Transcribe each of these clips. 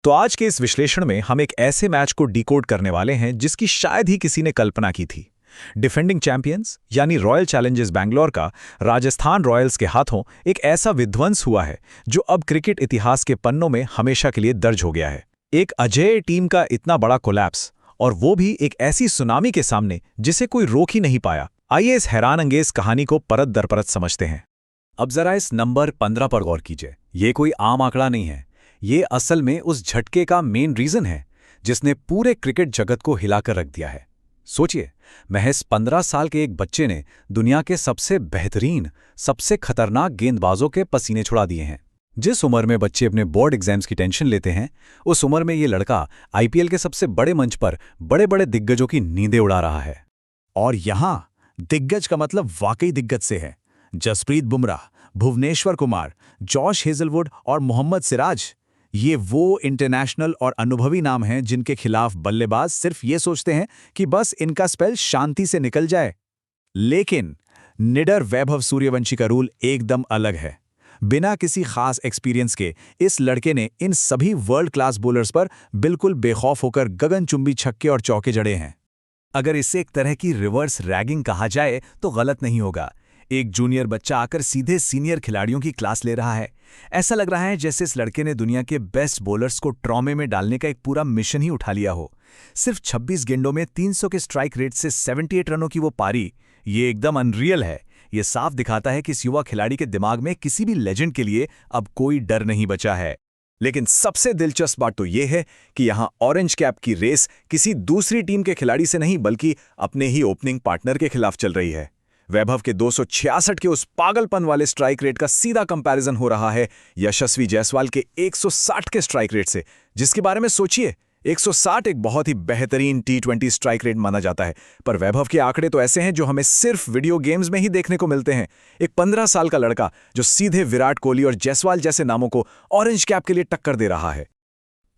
तो आज के इस विश्लेषण में हम एक ऐसे मैच को डिकोड करने वाले हैं जिसकी शायद ही किसी ने कल्पना की थी। डिफेंडिंग चैंपियंस यानी रॉयल चैलेंजर्स बैंगलोर का राजस्थान रॉयल्स के हाथों एक ऐसा विध्वंस हुआ है जो अब क्रिकेट इतिहास के पन्नों में हमेशा के लिए दर्ज हो गया है। एक अजेय टीम का इतना बड़ा कोलैप्स, और वो भी एक ऐसी सुनामी के सामने जिसे कोई रोक ही नहीं पाया। आइए इस हैरानअंगेज कहानी को परत दर परत समझते हैं। अब जरा इस नंबर 15 पर गौर कीजिए। ये कोई आम आंकड़ा नहीं है, ये असल में उस झटके का मेन रीजन है जिसने पूरे क्रिकेट जगत को हिलाकर रख दिया है। सोचिए, महज 15 साल के एक बच्चे ने दुनिया के सबसे बेहतरीन, सबसे खतरनाक गेंदबाजों के पसीने छुड़ा दिए हैं। जिस उम्र में बच्चे अपने बोर्ड एग्जाम्स की टेंशन लेते हैं, उस उम्र में ये लड़का आईपीएल के सबसे बड़े मंच पर बड़े बड़े दिग्गजों की नींदें उड़ा रहा है। और यहां दिग्गज का मतलब वाकई दिग्गज से है। जसप्रीत बुमराह, भुवनेश्वर कुमार, जॉश हेजलवुड और मोहम्मद सिराज, ये वो इंटरनेशनल और अनुभवी नाम हैं जिनके खिलाफ बल्लेबाज सिर्फ ये सोचते हैं कि बस इनका स्पेल शांति से निकल जाए। लेकिन निडर वैभव सूर्यवंशी का रूल एकदम अलग है। बिना किसी खास एक्सपीरियंस के इस लड़के ने इन सभी वर्ल्ड क्लास बॉलर्स पर बिल्कुल बेखौफ होकर गगनचुंबी छक्के और चौके जड़े हैं। अगर इसे एक तरह की रिवर्स रैगिंग कहा जाए तो गलत नहीं होगा। एक जूनियर बच्चा आकर सीधे सीनियर खिलाड़ियों की क्लास ले रहा है। ऐसा लग रहा है जैसे इस लड़के ने दुनिया के बेस्ट बॉलर्स को ट्रॉमे में डालने का एक पूरा मिशन ही उठा लिया हो। सिर्फ 26 गेंदों में 300 के स्ट्राइक रेट से 78 रनों की वो पारी, ये एकदम अनरियल है। ये साफ दिखाता है कि इस युवा खिलाड़ी के दिमाग में किसी भी लेजेंड के लिए अब कोई डर नहीं बचा है। लेकिन सबसे दिलचस्प बात तो ये है कि यहां ऑरेंज कैप की रेस किसी दूसरी टीम के खिलाड़ी से नहीं बल्कि अपने ही ओपनिंग पार्टनर के खिलाफ चल रही है। वैभव के 266 के उस पागलपन वाले स्ट्राइक रेट का सीधा कंपैरिजन हो रहा है यशस्वी जायसवाल के 160 के स्ट्राइक रेट से, जिसके बारे में सोचिए। 160 एक बहुत ही बेहतरीन T20 स्ट्राइक रेट माना जाता है, पर वैभव के आंकड़े तो ऐसे हैं जो हमें सिर्फ वीडियो गेम्स में ही देखने को मिलते हैं। एक 15 साल का लड़का जो सीधे विराट कोहली और जायसवाल जैसे नामों को ऑरेंज कैप के लिए टक्कर दे रहा है।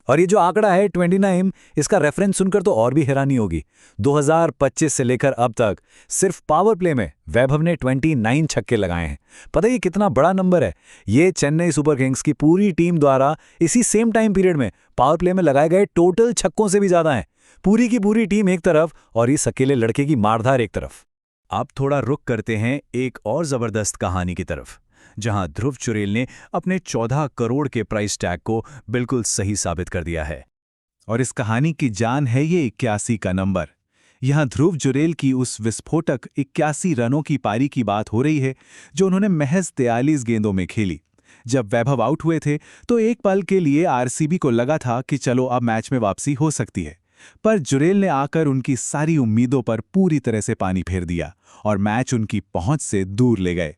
और ये जो आंकड़ा है 29, इसका रेफरेंस सुनकर तो और भी हैरानी होगी। 2025 से लेकर अब तक सिर्फ पावर प्ले में वैभव ने 29 छक्के लगाए हैं। पता है ये कितना बड़ा नंबर है? ये चेन्नई सुपर किंग्स की पूरी टीम द्वारा इसी सेम टाइम पीरियड में पावर प्ले में लगाए गए टोटल छक्कों से भी ज्यादा है। पूरी की पूरी टीम एक तरफ और इस अकेले लड़के की मारधार एक तरफ। अब थोड़ा रुक करते हैं एक और जबरदस्त कहानी की तरफ, जहां ध्रुव चुरेल ने अपने 14 करोड़ के प्राइस टैग को बिल्कुल सही साबित कर दिया है। और इस कहानी की जान है ये 81 का नंबर। यहां ध्रुव जुरेल की उस विस्फोटक 81 रनों की पारी की बात हो रही है जो उन्होंने महज 43 गेंदों में खेली। जब वैभव आउट हुए थे तो एक पल के लिए आरसीबी को लगा था कि चलो अब मैच में वापसी हो सकती है, पर जुरेल ने आकर उनकी सारी उम्मीदों पर पूरी तरह से पानी फेर दिया और मैच उनकी पहुंच से दूर ले गए।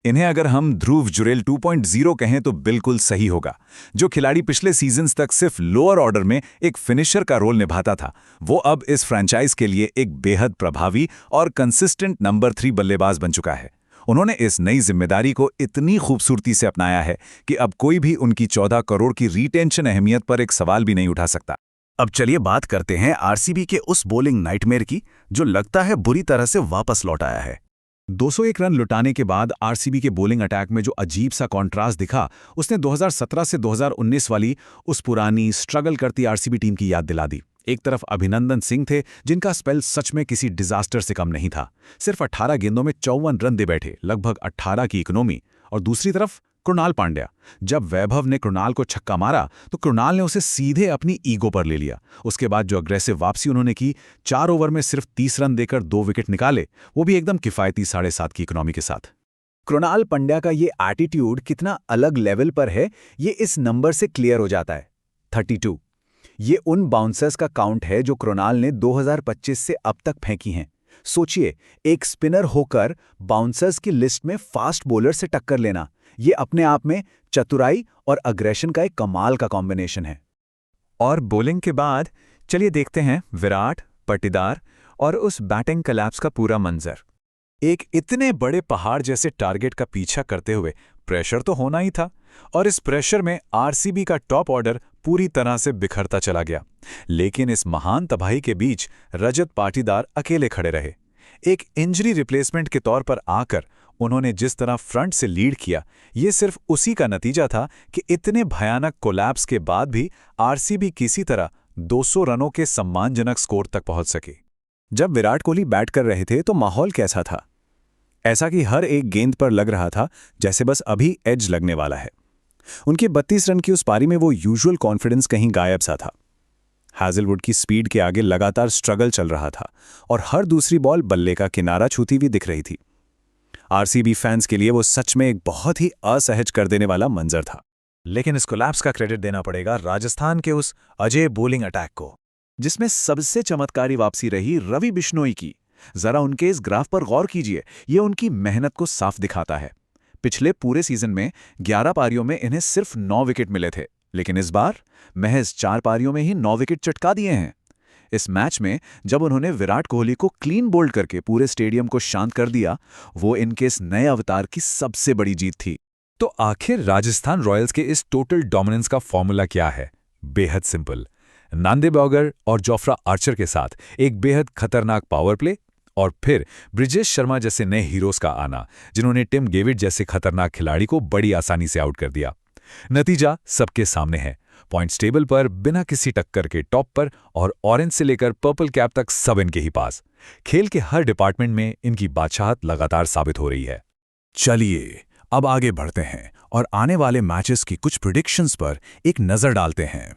इन्हें अगर हम ध्रुव जुरेल 2.0 कहें तो बिल्कुल सही होगा। जो खिलाड़ी पिछले सीजन्स तक सिर्फ लोअर ऑर्डर में एक फिनिशर का रोल निभाता था, वो अब इस फ्रेंचाइज के लिए एक बेहद प्रभावी और कंसिस्टेंट नंबर 3 बल्लेबाज बन चुका है। उन्होंने इस नई जिम्मेदारी को इतनी खूबसूरती से अपनाया है कि अब कोई भी उनकी 14 करोड़ की रिटेंशन अहमियत पर एक सवाल भी नहीं उठा सकता। अब चलिए बात करते हैं आरसीबी के उस बॉलिंग नाइटमेयर की जो लगता है बुरी तरह से वापस लौट आया है। 201 रन लुटाने के बाद आरसीबी के बॉलिंग अटैक में जो अजीब सा कॉन्ट्रास्ट दिखा, उसने 2017 से 2019 वाली उस पुरानी स्ट्रगल करती आरसीबी टीम की याद दिला दी। एक तरफ अभिनंदन सिंह थे जिनका स्पेल सच में किसी डिजास्टर से कम नहीं था, सिर्फ 18 गेंदों में 54 रन दे बैठे, लगभग 18 की इकोनॉमी। और दूसरी तरफ कृणाल पांड्या। जब वैभव ने कृणाल को छक्का मारा तो कृणाल ने उसे सीधे अपनी ईगो पर ले लिया। उसके बाद जो अग्रेसिव वापसी उन्होंने की, 4 ओवर में सिर्फ 30 रन देकर 2 विकेट निकाले, वो भी एकदम किफायती 7.5 की इकोनॉमी के साथ। कृणाल पंड्या का ये एटीट्यूड कितना अलग लेवल पर है, ये इस नंबर से क्लियर हो जाता है। 32 ये उन बाउंसर्स का काउंट है जो कृणाल ने 2025 से अब तक फेंकी हैं। सोचिए, एक स्पिनर होकर बाउंसर्स की लिस्ट में फास्ट बॉलर से टक्कर लेना, ये अपने आप में चतुराई और अग्रेशन का एक कमाल का कॉम्बिनेशन है। और बॉलिंग के बाद चलिए देखते हैं विराट, पाटीदार और उस बैटिंग कोलैप्स का पूरा मंजर। एक इतने बड़े पहाड़ जैसे टारगेट का पीछा करते हुए प्रेशर तो होना ही था, और इस प्रेशर में आरसीबी का टॉप ऑर्डर पूरी तरह से बिखरता चला गया। लेकिन इस महान तबाही के बीच रजत पाटीदार अकेले खड़े रहे। एक इंजरी रिप्लेसमेंट के तौर पर आकर उन्होंने जिस तरह फ्रंट से लीड किया, ये सिर्फ उसी का नतीजा था कि इतने भयानक कोलैप्स के बाद भी आरसीबी किसी तरह 200 रनों के सम्मानजनक स्कोर तक पहुंच सकी। जब विराट कोहली बैट कर रहे थे तो माहौल कैसा था? ऐसा कि हर एक गेंद पर लग रहा था जैसे बस अभी एज लगने वाला है। उनके 32 रन की उस पारी में वो यूजुअल कॉन्फिडेंस कहीं गायब सा था। हैजलवुड की स्पीड के आगे लगातार स्ट्रगल चल रहा था और हर दूसरी बॉल बल्ले का किनारा छूती हुई दिख रही थी। आरसीबी फैंस के लिए वो सच में एक बहुत ही असहज कर देने वाला मंजर था। लेकिन इस कोलैप्स का क्रेडिट देना पड़ेगा राजस्थान के उस अजय बोलिंग अटैक को, जिसमें सबसे चमत्कारी वापसी रही रवि बिश्नोई की। जरा उनके इस ग्राफ पर गौर कीजिए, ये उनकी मेहनत को साफ दिखाता है। पिछले पूरे सीजन में 11 पारियों में इन्हें सिर्फ 9 विकेट मिले थे, लेकिन इस बार महज 4 पारियों में ही 9 विकेट चटका दिए हैं। इस मैच में जब उन्होंने विराट कोहली को क्लीन बोल्ड करके पूरे स्टेडियम को शांत कर दिया, वो इनके इस नए अवतार की सबसे बड़ी जीत थी। तो आखिर राजस्थान रॉयल्स के इस टोटल डोमिनेंस का फॉर्मूला क्या है? बेहद सिंपल। नांदे बॉगर और जोफ्रा आर्चर के साथ एक बेहद खतरनाक पावर प्ले और फिर ब्रिजेश शर्मा जैसे नए हीरोज का आना, जिन्होंने टिम गेविट जैसे खतरनाक खिलाड़ी को बड़ी आसानी से आउट कर दिया। नतीजा सबके सामने है। पॉइंट्स टेबल पर बिना किसी टक्कर के टॉप पर और ऑरेंज से लेकर पर्पल कैप तक सब इनके ही पास। खेल के हर डिपार्टमेंट में इनकी बादशाहत लगातार साबित हो रही है। चलिए अब आगे बढ़ते हैं और आने वाले मैचेस की कुछ प्रिडिक्शंस पर एक नजर डालते हैं।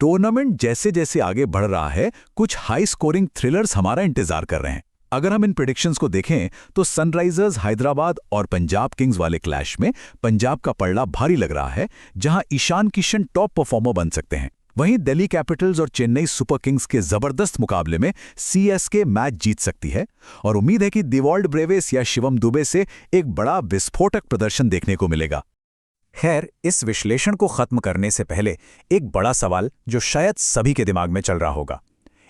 टूर्नामेंट जैसे जैसे आगे बढ़ रहा है, कुछ हाई स्कोरिंग थ्रिलर्स हमारा इंतजार कर रहे हैं। अगर हम इन प्रेडिक्शंस को देखें तो सनराइजर्स हैदराबाद और पंजाब किंग्स वाले क्लैश में पंजाब का पलड़ा भारी लग रहा है, जहां ईशान किशन टॉप परफॉर्मर बन सकते हैं। वहीं दिल्ली कैपिटल्स और चेन्नई सुपर किंग्स के जबरदस्त मुकाबले में सीएसके मैच जीत सकती है और उम्मीद है कि दिवॉल्ड ब्रेविस या शिवम दुबे से एक बड़ा विस्फोटक प्रदर्शन देखने को मिलेगा। खैर, इस विश्लेषण को खत्म करने से पहले एक बड़ा सवाल जो शायद सभी के दिमाग में चल रहा होगा।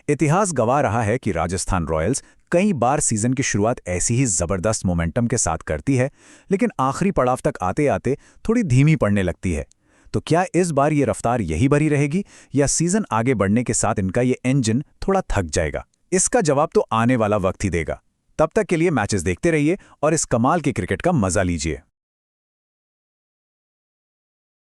इतिहास गवाह रहा है कि राजस्थान रॉयल्स कई बार सीजन की शुरुआत ऐसी ही जबरदस्त मोमेंटम के साथ करती है, लेकिन आखिरी पड़ाव तक आते आते थोड़ी धीमी पड़ने लगती है। तो क्या इस बार ये रफ्तार यही बनी रहेगी या सीजन आगे बढ़ने के साथ इनका ये इंजन थोड़ा थक जाएगा? इसका जवाब तो आने वाला वक्त ही देगा। तब तक के लिए मैचेस देखते रहिए और इस कमाल के क्रिकेट का मजा लीजिए।